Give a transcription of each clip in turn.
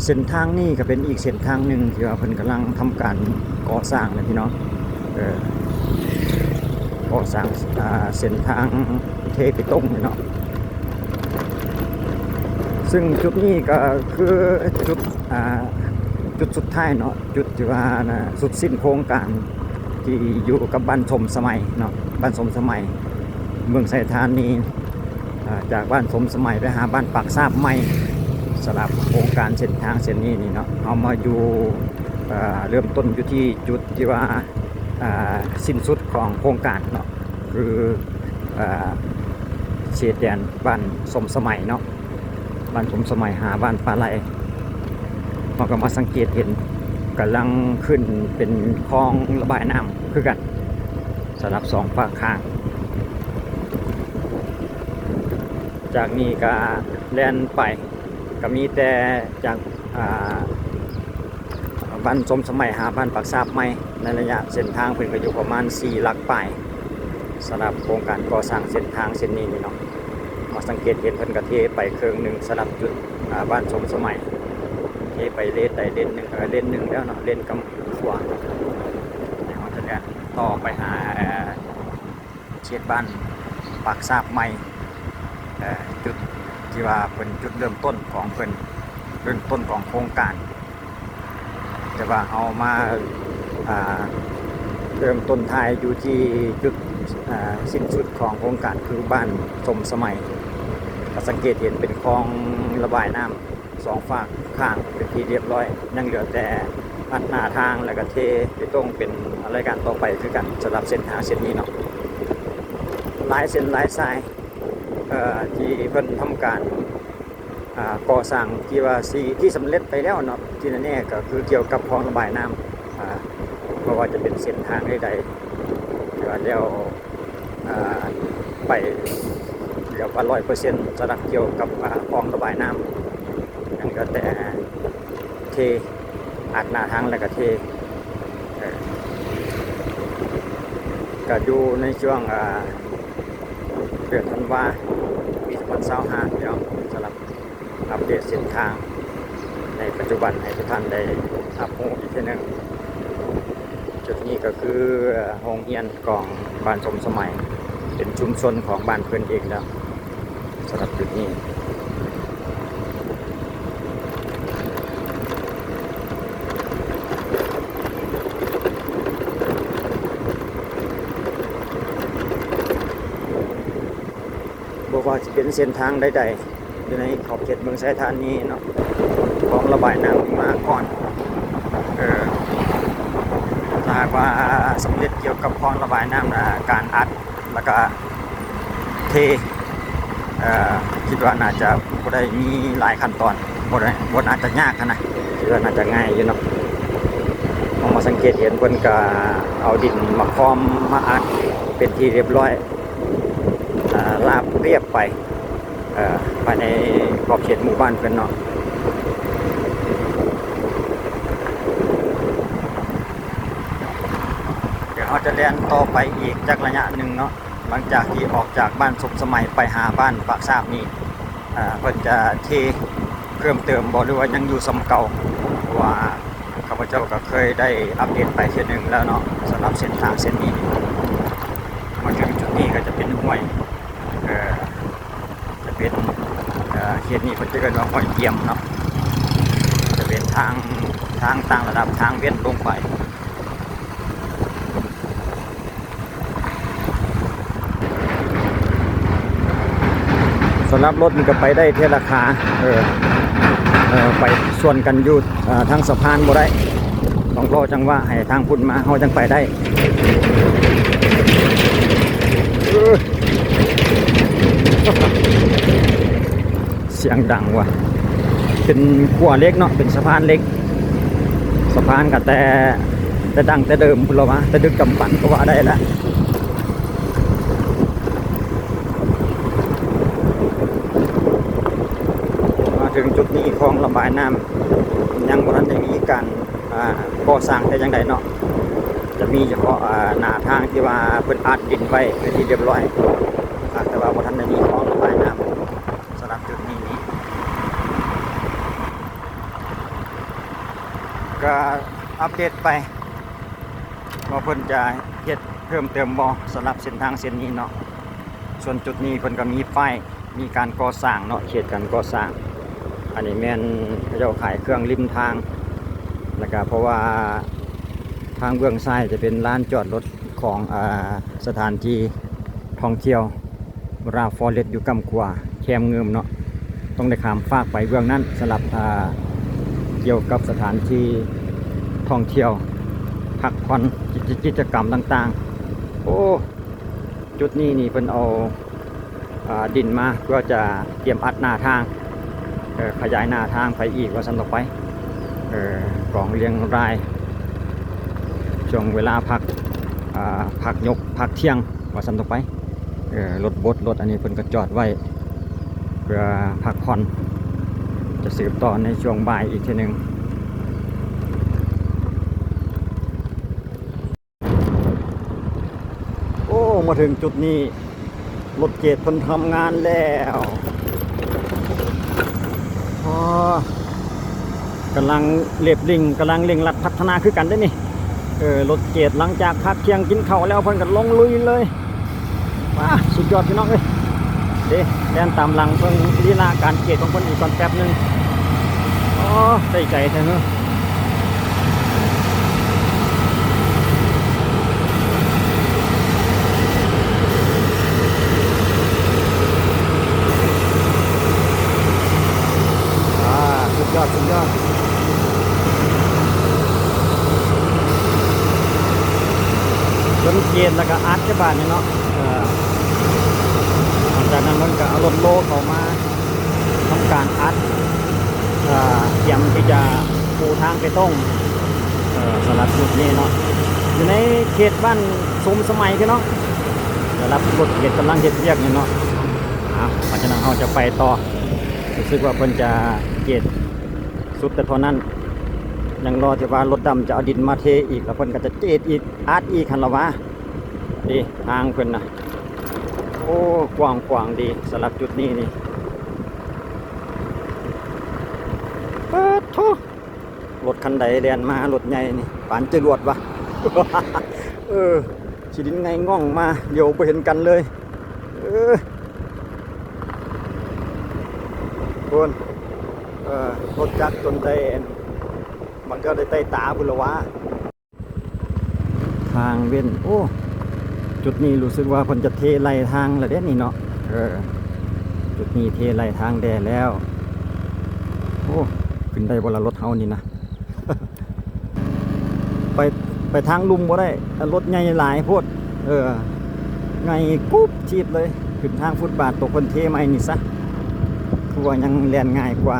เส้นทางนี้ก็เป็นอีกเส้นทางหนึ่งที่ว่าเพิ่นกำลังทำการก่อสร้างนะพี่น้องก่อสร้างเส้นทางเทไปตรงนี่เนาะซึ่งจุดนี้ก็คือจุดสุดท้ายเนาะจุดที่ว่าสุดสิ้นโครงการที่อยู่กับบ้านชมสมัยเนาะบ้านชมสมัยเมืองไสธานีจากบ้านชมสมัยไปหาบ้านปากซาบใหม่สำหรับโครงการเส้นทางเส้นนี้นี่เนาะเอามาอยู่เริ่มต้นอยู่ที่จุดที่ว่าสิ้นสุดของโครงการเนาะคือเขตแดนบ้านชมสมัยเนาะบ้านชมสมัยหาบ้านปลาไหลเราก็มาสังเกตเห็นกำลังขึ้นเป็นคลองระบายน้ำคือกันสำหรับสองฝากข้างจากนี้ก็แล่นไปก็มีแต่จากบ้านชมสมัยหาบ้านปากซาบใหม่ในระยะเส้นทางเพิ่นก็อยู่ประมาณ4 หลักปลายสำหรับโครงการก่อสร้างเส้นทางเส้นนี้นี่เนาะมาสังเกตเห็นเพิ่นก็เทไปเครื่องหนึ่งสำหรับจุดบ้านชมสมัยเทไปเลนใดเลนหนึ่งแล้วเนาะเลนกำขวาเดี๋ยวเราจะเนี่ยต่อไปหาเขตบ้านปากซาบใหม่จุดที่ว่าเป็นจุดเริ่มต้นของเพิ่นเริ่มต้นของโครงการแต่ว่าเอามาเริ่มต้นท้ายอยู่ที่จุดสิ้นสุดของโครงการคือบ้านชมสมัยก็สังเกตเห็นเป็นคลองระบายน้ำสองฝากข้างเป็นที่เรียบร้อยยังเหลือแต่อัดหน้าทางแล้วก็เทไปตรงเป็นรายการต่อไปคือกันสำหรับเส้นทางเส้นนี้เนาะหลายเส้นหลายสายที่เพิ่นทำการก่อสร้างที่ว่าที่สำเร็จไปแล้วเนาะที่แน่ๆก็คือเกี่ยวกับคลองระบายน้ำเพราะว่าจะเป็นเส้นทางใดๆแล้วไปเรียกว่า100%สำหรับเกี่ยวกับคลองระบายน้ำนั่นก็แต่เทอัดหน้าทางแล้วก็เทก็อยู่ในช่วงเดือนธันวาปี2025พี่น้องสำหรับอัปเดตเส้นทางในปัจจุบันให้ทุกท่านได้รับรู้อีกทีนึงจุดนี้ก็คือโรงเรียนของบ้านชมสมัยเป็นชุมชนของบ้านเพื่อนเองแล้วสำหรับจุดนี้บอกว่าจะเป็นเส้นทางใดๆอยู่ในขอบเขตเมืองไสธานีเนาะของระบายน้ำมาก่อนถ้าว่าสำเร็จเกี่ยวกับคลองระบายน้ำการอัดแล้วก็เทคิดว่าน่าจะบ่ได้มีหลายขั้นตอนบ่น่าจะยากนะคิดว่าน่าจะง่ายอยู่เนาะมาสังเกตเห็นเพิ่นก็เอาดินมาคอมมาอัดเป็นที่เรียบร้อยลาบเรียบไปภายในขอบเขตหมู่บ้านเพิ่นเนาะเดี๋ยวเราจะเรียนต่อไปอีกจากระยะหนึ่งเนาะหลังจากที่ออกจากบ้านชมสมัยไปหาบ้านปากซาบนี่เพิ่นจะเทเพิ่มเติมบ่หรือว่ายังอยู่ซ้ำเก่าเพราะว่าข้าพเจ้าก็เคยได้อัปเดตไปเทื่อนึงแล้วเนาะสำหรับเส้นทางเส้นนี้มาถึงจุดนี้ก็จะเป็นห้วยจะเป็นเขตนี้เพิ่นจะเรียกว่าห้วยเยี่ยมเนาะจะเป็นทางต่างระดับทางเวียนลงไปสำหรับรถมันก็ไปได้เท่าราคาไปส่วนกันอยู่ทางสะพานบ่ได้ต้องรอจังว่าให้ทางพุ่นมาเฮาจังไปได้เสียงดังว่ะเป็นขั้วเล็กเนาะเป็นสะพานเล็กสะพานก็แต่ดังแต่เดิมพุ่นละวะแต่ดึกกำปั่นก็ว่าได้แล้วถึงจุดนี้คลองระบายน้ำยังบ่ทันได้มีการก่อสร้างแต่อย่างใดเนาะจะมีเฉพาะหน้าทางที่ว่าเพิ่นอัดดินไว้เป็นที่เรียบร้อยแต่ว่าบ่ทันได้มีคลองระบายน้ำสำหรับจุดนี้ ก็อัปเดตไปว่าเพิ่นจะเฮ็ดเพิ่มเติมบ่สำหรับเส้นทางเส้นนี้เนาะส่วนจุดนี้เพิ่นก็มีป้ายมีการก่อสร้างเนาะเขตการก่อสร้างอันนี้แม่นเขาเจ้าขายเครื่องริมทางแล้วก็เพราะว่าทางเบื้องซ้ายจะเป็นลานจอดรถของสถานที่ท่องเที่ยวราฟอเรสต์อยู่กำกว่าแคมเงิมเนาะต้องได้ข้ามฟากไปเบื้องนั้นสำหรับเกี่ยวกับสถานที่ท่องเที่ยวพักผ่อนกิจกรรมต่างๆโอ้จุดนี้นี่เพิ่นเอาดินมาเพื่อจะเตรียมอัดหน้าทางขยายหน้าทางไปอีกว่าสันต่อไปกล่องเรียงรายช่วงเวลาพักยกพักเที่ยงว่าสันต่อไปรถบดรถอันนี้เพิ่นก็จอดไว้เพื่อพักผ่อนจะสืบต่อในช่วงบ่ายอีกทีหนึ่งโอ้มาถึงจุดนี้รถเกตเพิ่นทำงานแล้วกำลังเรียบริ่งกำลังเร่งรัดพัฒนาคือกันได้นี่รถเกตหลังจากพักเที่ยงกินข้าวแล้วเพิ่นก็ลงลุยเลยว้าสุดยอดพี่น้องเลยเด้แล่นตามหลังเพิ่นลีลาการเกตของเพิ่นอีกก่อนแป๊บนึงใจแท้เนอะสุดยอดจนเกณฑ์แล้วก็อัดที่บ้านนี่เนาะหลังจากนั้นมันก็เอารถโลเข้ามาทำการอัดเตรียมที่จะปูทางไปตรงสำหรับจุดนี้เนาะอยู่ในเขตบ้านสมสมัยพี่เนาะสำหรับรถเขตกำลังเฮ็ดเรียกนี่เนาะเพราะฉะนั้นเราจะไปต่อรู้สึกว่าเพิ่นจะเกตสุดแต่เท่านั้นยังรอที่ว่ารถดำจะเอาดินมาเทอีกแล้วเพิ่นก็จะเจดอีกอาร์ตอีกคันละวะดีทางเพิ่นนะโอ้กว้างดีสำหรับจุดนี้นี่เปิดทุรถคันใดเรียนมารถใหญ่นี่ปานจรวดวะ ชีดินไงง่องมาเดี๋ยวไปเห็นกันเลยคนรถจักรจนได้มันก็ได้ใต้ตาบุรวะทางเว้นโอ้จุดนี้รู้สึกว่าเพิ่นจะเทไหลทางแล้วเด้นี่เนาะจุดนี้เทไหลทางแดแล้วโอ้ขึ้นได้บ่ละรถเฮานี่นะ ไปทางลุ่มบ่ได้รถใหญ่หลายโพดไงกุ๊บชีดเลยขึ้นทางฟุตบาทตกคนเทใหม่นี่ซะคือว่ายังแล่นง่ายกว่า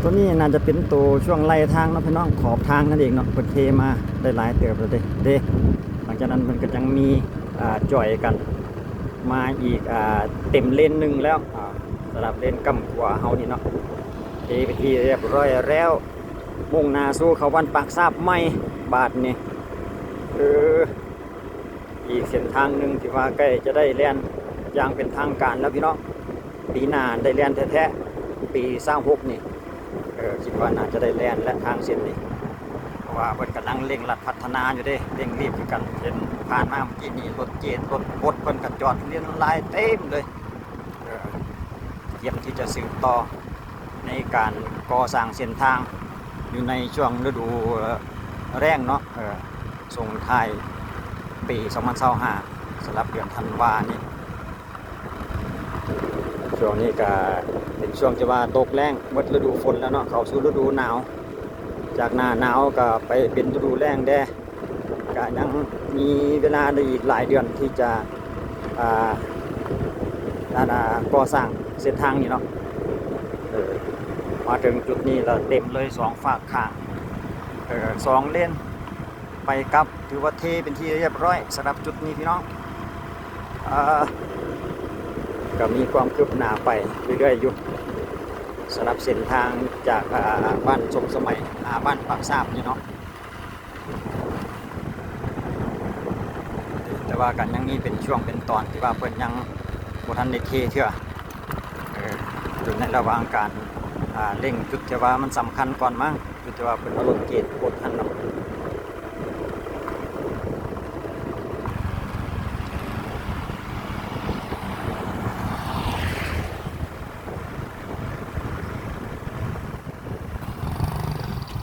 ตัวนี้น่าจะเป็นตัวช่วงไล่ทางเนาะพี่น้องขอบทางนั่นเองเนาะเพิ่นเทมาได้หลายเติบเลยเด้หลังจากนั้นมันก็ยังมีจ่อยกันมาอีกเต็มเลนหนึ่งแล้วสำหรับเลนกำกว่าเฮานี่เนาะเทไปที่เรียบร้อยแล้วมุ่งหน้าสู่เขาวันปากซาบใหม่บาทนี่อีกเส้นทางหนึ่งที่ว่าใกล้จะได้แล่นอย่างเป็นทางการแล้วพี่น้องปีหน้าได้แล่นแท้ๆปี26นี่คิดว่าน่าจะได้แล่นและทางเส้นนี้เพราะว่าเพิ่นกำลังเร่งรัดพัฒนาอยู่เด้เร่งรีบอยู่กันเห็นผ่านมาเมื่อกี้นี่รถเจดรถบดเพิ่นก็จอดเรียนลายเต็มเลยเตรียมที่จะสืบต่อในการก่อสร้างเส้นทางอยู่ในช่วงฤดูแล้งเนาะส่งท้ายปี2025สำหรับเดือนธันวานี่ช่วงนี้ก็เป็นช่วงที่ว่าตกแล้งหมดฤดูฝนแล้วเนาะเข้าสู่ฤดูหนาวจากหน้าหนาวก็ไปเป็นฤดูแล้งแด้ก็ยังมีเวลาอีกหลายเดือนที่จะก่อสร้างเส้นทางนี่เนาะมาถึงจุดนี้เราเต็มเลย2ฝากข้าง2เลนไปกลับถือว่าเทเป็นที่เรียบร้อยสำหรับจุดนี้พี่น้องก็มีความคืบหน้าไปเรื่อยๆอยู่สำหรับเส้นทางจากบ้านสมสมัยบ้านปากซาบนี่เนาะแต่ว่ากันยังนี้เป็นช่วงเป็นตอนที่ว่าเพิ่นยังบ่ทันได้เทเทื่ออยู่ในระหว่างการ เร่งจุดที่ว่ามันสำคัญก่อนมั้งจุดที่ว่าเป็นอารมณ์เกตกดทันเนาะ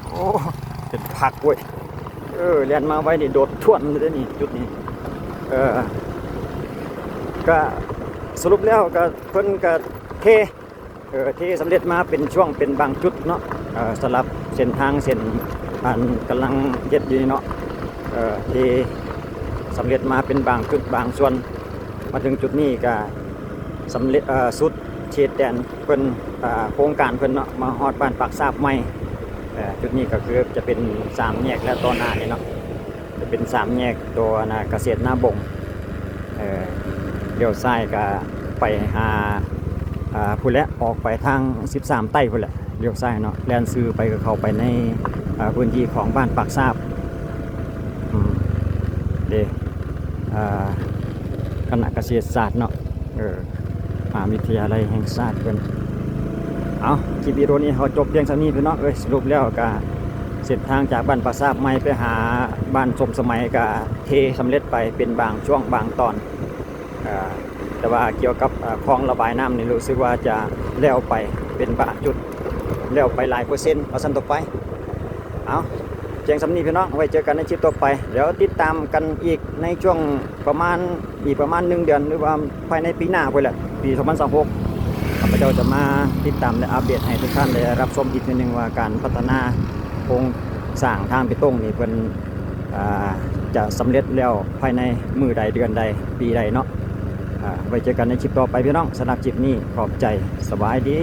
โอ้เป็นผักเว้ยเรียนมาไว้นี่โดดท่วนเลยนี่จุดนี้ก็สรุปแล้วก็เพิ่นก็เทสำเร็จมาเป็นช่วงเป็นบางจุดเนาะสำหรับเส้นทางเส้นอันกำลังเฮ็ดอยู่นี่เนาะเทสำเร็จมาเป็นบางจุดบางส่วนมาถึงจุดนี้ก็สำเร็จสุดเขตแดนเพิ่นโครงการเพิ่นเนาะมาฮอดบ้านปากซาบใหม่จุดนี้ก็คือจะเป็น3แยกและต่อหน้านี่เนาะจะเป็น3แยกตัวนาเกษตรหน้าบงเลี้ยวซ้ายก็ไปหาพุ่นแหละออกไปทาง13ใต้พุ่นแหละเลี้ยวซ้ายเนาะแล่นซื้อไปก็เข้าไปในพื้นที่ของบ้านปากซาบคณะเกษตรศาสตร์เนาะมหาวิทยาลัยแห่งชาติเพิ่นเอาคลิปวิดีโอนี้เขาจบเพียงเท่านี้พี่น้องสรุปแล้วก็เส้นทางจากบ้านปากซาบใหม่ไปหาบ้านสมสมัยก็เทสำเร็จไปเป็นบางช่วงบางตอนแต่ว่าเกี่ยวกับคลองระบายน้ำนี่รู้สึกว่าจะแล้วไปเป็นบางจุดแล้วไปหลายเปอร์เซ็นต์เอาสั้นต่อไปเอาเจียงสำนีพี่น้องไว้เจอกันในคลิปต่อไปเดี๋ยวติดตามกันอีกในช่วงประมาณ1 เดือนหรือว่าภายในปีหน้าไปแหละปี2026ข้าพเจ้าจะมาติดตามและอัปเดตให้ทุกท่านได้รับชมอีกทีนึงว่าการพัฒนาโครงสร้างทางไปตรงนี่เป็นจะสำเร็จแล้วภายในมือใดเดือนใดปีใดเนาะไว้เจอกันในคลิปต่อไปพี่น้องสำหรับคลิปนี้ขอบใจสบายดี